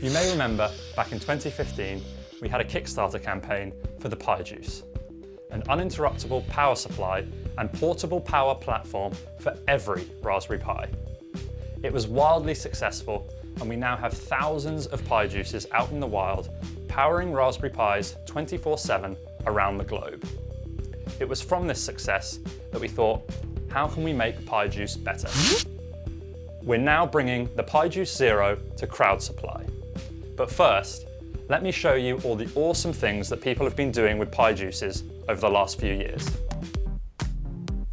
You may remember back in 2015, we had a Kickstarter campaign for the PiJuice, an uninterruptible power supply and portable power platform for every Raspberry Pi. It was wildly successful, and we now have thousands of PiJuices out in the wild, powering Raspberry Pis 24/7 around the globe. It was from this success that we thought, how can we make PiJuice better? We're now bringing the PiJuice Zero to crowd supply. But first, let me show you all the awesome things that people have been doing with PiJuices over the last few years.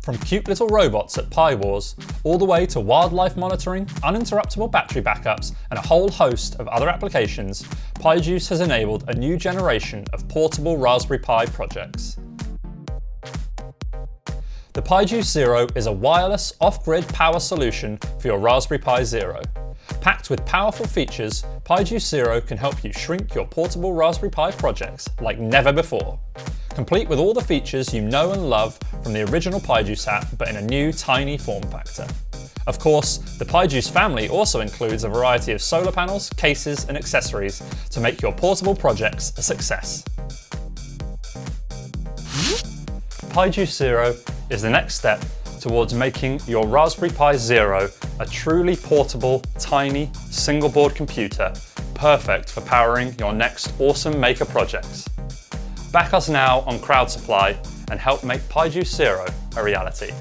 From cute little robots at Pi Wars, all the way to wildlife monitoring, uninterruptible battery backups, and a whole host of other applications, PiJuice has enabled a new generation of portable Raspberry Pi projects. The PiJuice Zero is a wireless, off-grid power solution for your Raspberry Pi Zero. Packed with powerful features, PiJuice Zero can help you shrink your portable Raspberry Pi projects like never before. Complete with all the features you know and love from the original PiJuice HAT, but in a new tiny form factor. Of course, the PiJuice family also includes a variety of solar panels, cases, and accessories to make your portable projects a success. PiJuice Zero is the next step towards making your Raspberry Pi Zero a truly portable, tiny, single-board computer, perfect for powering your next awesome maker projects. Back us now on Crowd Supply and help make PiJuice Zero a reality.